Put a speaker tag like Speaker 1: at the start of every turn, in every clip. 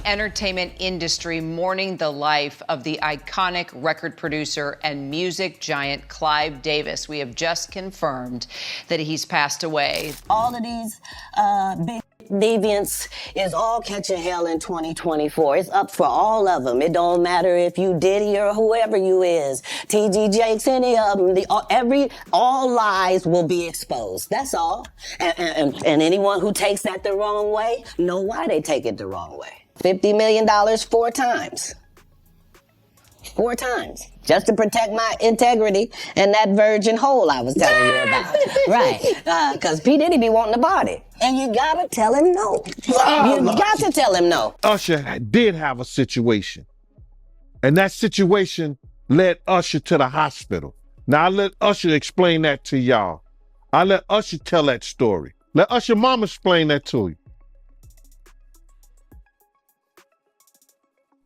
Speaker 1: entertainment industry mourning the life of the iconic record producer and music giant Clive Davis. We have just confirmed that he's passed away.
Speaker 2: All of these big deviants is all catching hell in 2024. It's up for all of them. It don't matter if you Diddy or whoever you is, TG Jakes, any of them. All lies will be exposed. That's all. And anyone who takes that the wrong way, know why they take it the wrong way. $50 million 4 times. 4 times. Just to protect my integrity and that virgin hole I was telling you about. Right. Because P. Diddy be wanting to body. And you gotta tell him no. You got to tell him no.
Speaker 3: Usher did have a situation. And that situation led Usher to the hospital. Now I let Usher explain that to y'all. I let Usher tell that story. Let Usher mama explain that to you.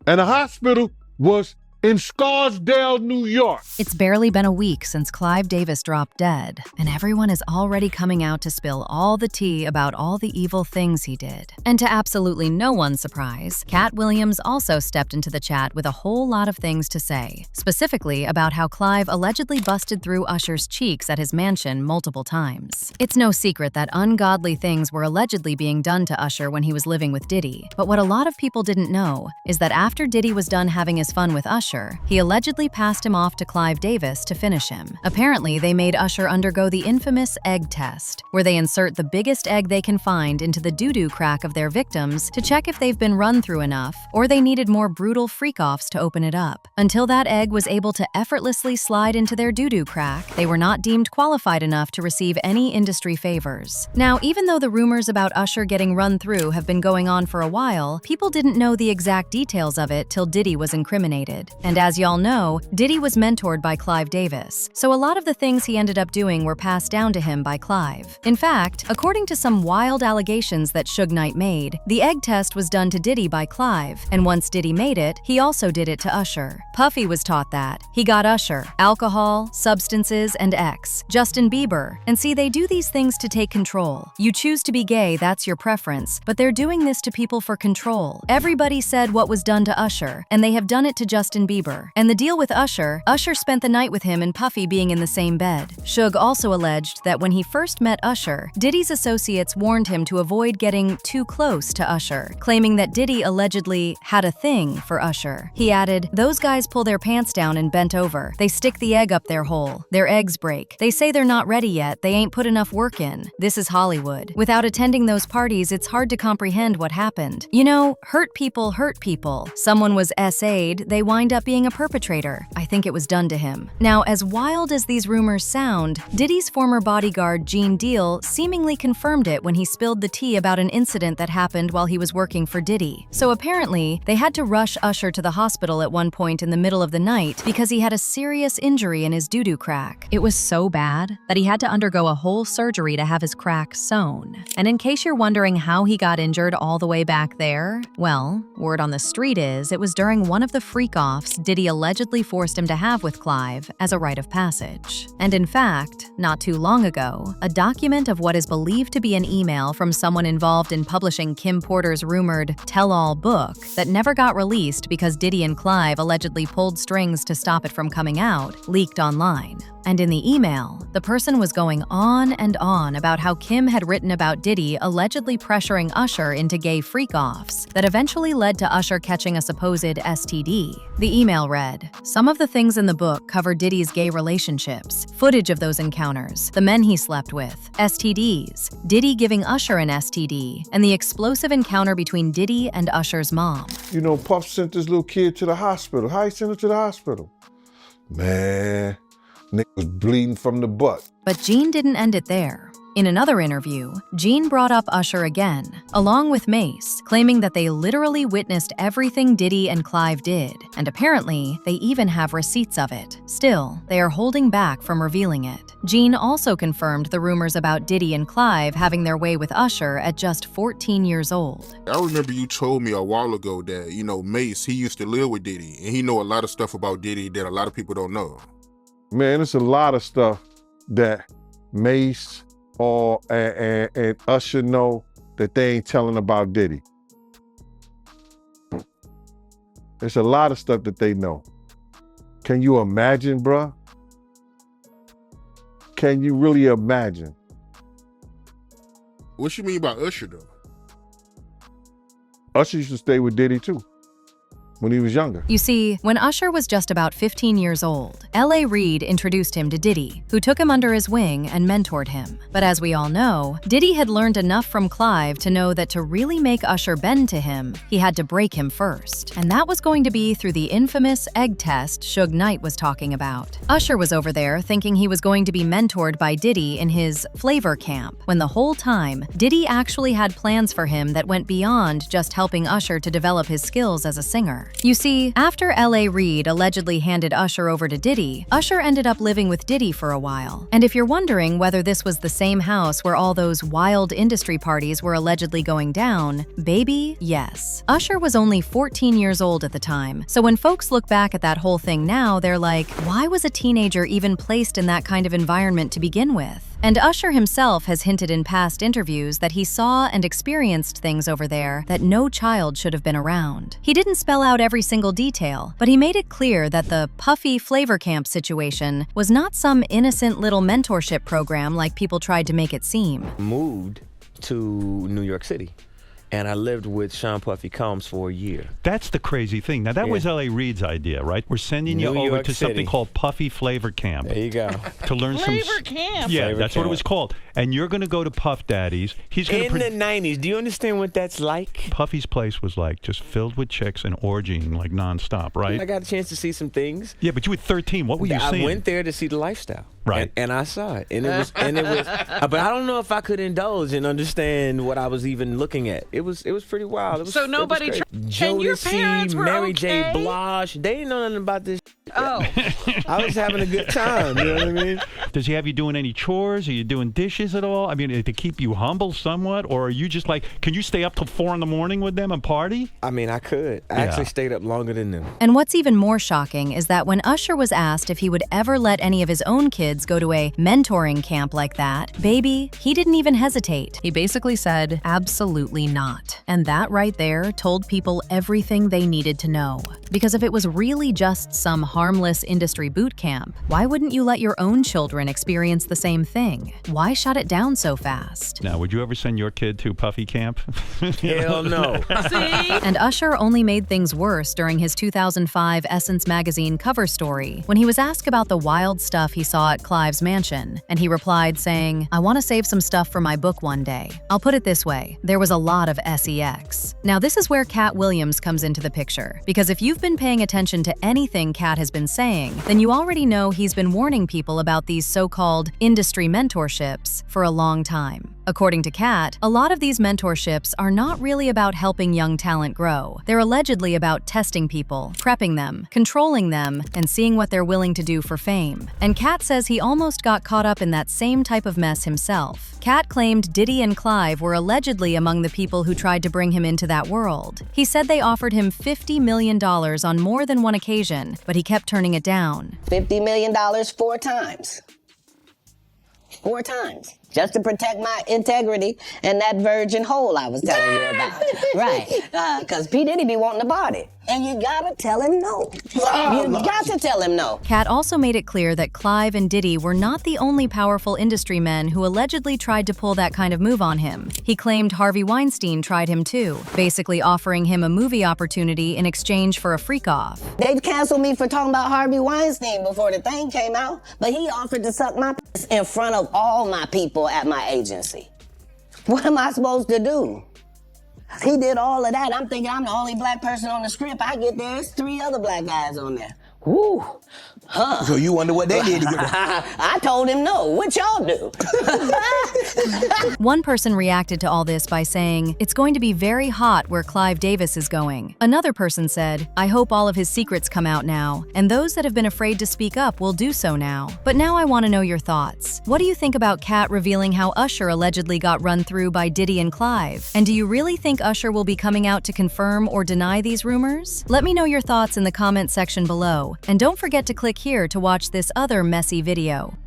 Speaker 3: And the hospital was in Scarsdale, New York.
Speaker 4: It's barely been a week since Clive Davis dropped dead, and everyone is already coming out to spill all the tea about all the evil things he did. And to absolutely no one's surprise, Katt Williams also stepped into the chat with a whole lot of things to say, specifically about how Clive allegedly busted through Usher's cheeks at his mansion multiple times. It's no secret that ungodly things were allegedly being done to Usher when he was living with Diddy, but what a lot of people didn't know is that after Diddy was done having his fun with Usher, he allegedly passed him off to Clive Davis to finish him. Apparently, they made Usher undergo the infamous egg test, where they insert the biggest egg they can find into the doo-doo crack of their victims to check if they've been run through enough, or they needed more brutal freak-offs to open it up. Until that egg was able to effortlessly slide into their doo-doo crack, they were not deemed qualified enough to receive any industry favors. Now, even though the rumors about Usher getting run through have been going on for a while, people didn't know the exact details of it till Diddy was incriminated. And as y'all know, Diddy was mentored by Clive Davis, so a lot of the things he ended up doing were passed down to him by Clive. In fact, according to some wild allegations that Suge Knight made, the egg test was done to Diddy by Clive, and once Diddy made it, he also did it to Usher. Puffy was taught that. He got Usher, alcohol, substances, and X. Justin Bieber. And see, they do these things to take control. You choose to be gay, that's your preference, but they're doing this to people for control. Everybody said what was done to Usher, and they have done it to Justin Bieber. And the deal with Usher spent the night with him and Puffy being in the same bed. Suge also alleged that when he first met Usher, Diddy's associates warned him to avoid getting too close to Usher, claiming that Diddy allegedly had a thing for Usher. He added, "Those guys pull their pants down and bent over. They stick the egg up their hole. Their eggs break. They say they're not ready yet. They ain't put enough work in. This is Hollywood. Without attending those parties, it's hard to comprehend what happened. You know, hurt people hurt people. Someone was SA'd, they wind up being a perpetrator. I think it was done to him." Now, as wild as these rumors sound, Diddy's former bodyguard Gene Deal seemingly confirmed it when he spilled the tea about an incident that happened while he was working for Diddy. So apparently, they had to rush Usher to the hospital at one point in the middle of the night because he had a serious injury in his doo-doo crack. It was so bad that he had to undergo a whole surgery to have his crack sewn. And in case you're wondering how he got injured all the way back there, well, word on the street is it was during one of the freak-offs Diddy allegedly forced him to have with Clive as a rite of passage. And in fact, not too long ago, a document of what is believed to be an email from someone involved in publishing Kim Porter's rumored tell-all book that never got released because Diddy and Clive allegedly pulled strings to stop it from coming out, leaked online. And in the email, the person was going on and on about how Kim had written about Diddy allegedly pressuring Usher into gay freak-offs that eventually led to Usher catching a supposed STD. The email read, "Some of the things in the book cover Diddy's gay relationships, footage of those encounters, the men he slept with, STDs, Diddy giving Usher an STD, and the explosive encounter between Diddy and Usher's mom."
Speaker 3: You know, Puff sent this little kid to the hospital. How he sent him to the hospital? Man, nigga was bleeding from the butt.
Speaker 4: But Gene didn't end it there. In another interview, Gene brought up Usher again, along with Mace, claiming that they literally witnessed everything Diddy and Clive did, and apparently, they even have receipts of it. Still, they are holding back from revealing it. Gene also confirmed the rumors about Diddy and Clive having their way with Usher at just 14 years old.
Speaker 5: I remember you told me a while ago that, you know, Mace, he used to live with Diddy, and he know a lot of stuff about Diddy that a lot of people don't know.
Speaker 3: Man, it's a lot of stuff that Mace and Usher know that they ain't telling about Diddy. There's a lot of stuff that they know. Can you imagine, bruh? Can you really imagine?
Speaker 5: What you mean by Usher though?
Speaker 3: Usher used to stay with Diddy too, when he was younger.
Speaker 4: You see, when Usher was just about 15 years old, L.A. Reid introduced him to Diddy, who took him under his wing and mentored him. But as we all know, Diddy had learned enough from Clive to know that to really make Usher bend to him, he had to break him first. And that was going to be through the infamous egg test Suge Knight was talking about. Usher was over there thinking he was going to be mentored by Diddy in his flavor camp, when the whole time, Diddy actually had plans for him that went beyond just helping Usher to develop his skills as a singer. You see, after L.A. Reid allegedly handed Usher over to Diddy, Usher ended up living with Diddy for a while. And if you're wondering whether this was the same house where all those wild industry parties were allegedly going down, baby, yes. Usher was only 14 years old at the time, so when folks look back at that whole thing now, they're like, why was a teenager even placed in that kind of environment to begin with? And Usher himself has hinted in past interviews that he saw and experienced things over there that no child should have been around. He didn't spell out every single detail, but he made it clear that the puffy flavor camp situation was not some innocent little mentorship program like people tried to make it seem.
Speaker 6: Moved to New York City, and I lived with Sean Puffy Combs for a year.
Speaker 7: That's the crazy thing. Now, that was L.A. Reid's idea, right? We're sending you
Speaker 6: New
Speaker 7: over
Speaker 6: York
Speaker 7: to something
Speaker 6: City.
Speaker 7: called Puffy Flavor Camp.
Speaker 6: There you go.
Speaker 7: To learn
Speaker 8: Flavor camp.
Speaker 7: Yeah,
Speaker 6: Flavor
Speaker 7: that's what it
Speaker 6: camp.
Speaker 7: was called. And you're going to go to Puff Daddy's. He's going
Speaker 6: In the 90s, do you understand what that's like?
Speaker 7: Puffy's place was like just filled with chicks and orgying like nonstop, right?
Speaker 6: I got a chance to see some things.
Speaker 7: Yeah, but you were 13. What were you seeing?
Speaker 6: I went there to see the lifestyle.
Speaker 7: Right.
Speaker 6: And I saw it. And it was but I don't know if I could indulge and understand what I was even looking at. It was pretty wild. It was,
Speaker 8: So nobody
Speaker 6: it was
Speaker 8: tried- And your parents
Speaker 6: Jodeci,
Speaker 8: were
Speaker 6: Mary J.
Speaker 8: okay?
Speaker 6: Blige, they didn't know nothing about this.
Speaker 8: Oh,
Speaker 6: I was having a good time, you know what I mean?
Speaker 7: Does he have you doing any chores? Are you doing dishes at all? I mean, to keep you humble somewhat? Or are you just like, can you stay up till 4 in the morning with them and party?
Speaker 6: I mean, I could. I actually stayed up longer than them.
Speaker 4: And what's even more shocking is that when Usher was asked if he would ever let any of his own kids go to a mentoring camp like that, baby, he didn't even hesitate. He basically said, absolutely not. And that right there told people everything they needed to know. Because if it was really just some harmless industry boot camp, why wouldn't you let your own children experience the same thing? Why shut it down so fast?
Speaker 7: Now, would you ever send your kid to Puffy camp?
Speaker 6: Hell no.
Speaker 8: see?
Speaker 4: And Usher only made things worse during his 2005 Essence magazine cover story when he was asked about the wild stuff he saw at Clive's mansion, and he replied saying, I want to save some stuff for my book one day. I'll put it this way, there was a lot of sex. Now this is where Katt Williams comes into the picture, because if you've been paying attention to anything Katt has been saying, then you already know he's been warning people about these so-called industry mentorships for a long time. According to Katt, a lot of these mentorships are not really about helping young talent grow. They're allegedly about testing people, prepping them, controlling them, and seeing what they're willing to do for fame. And Katt says he almost got caught up in that same type of mess himself. Katt claimed Diddy and Clive were allegedly among the people who tried to bring him into that world. He said they offered him $50 million on more than one occasion, but he kept turning it down.
Speaker 2: $50 million 4 times. 4 times. Just to protect my integrity and that virgin hole I was telling you about. Right. Because P. Diddy be wanting to body. And you gotta tell him no. You got to tell him no.
Speaker 4: Katt also made it clear that Clive and Diddy were not the only powerful industry men who allegedly tried to pull that kind of move on him. He claimed Harvey Weinstein tried him too, basically offering him a movie opportunity in exchange for a freak-off.
Speaker 2: They canceled me for talking about Harvey Weinstein before the thing came out, but he offered to suck my piss in front of all my people at my agency. What am I supposed to do? He did all of that. I'm thinking I'm the only black person on the script. I get there, there's 3 other black guys on there. Woo. Huh.
Speaker 9: So you wonder what they did to get
Speaker 2: I told him no. What y'all do?
Speaker 4: One person reacted to all this by saying, it's going to be very hot where Clive Davis is going. Another person said, I hope all of his secrets come out now, and those that have been afraid to speak up will do so now. But now I want to know your thoughts. What do you think about Katt revealing how Usher allegedly got run through by Diddy and Clive? And do you really think Usher will be coming out to confirm or deny these rumors? Let me know your thoughts in the comment section below, and don't forget to click here to watch this other messy video.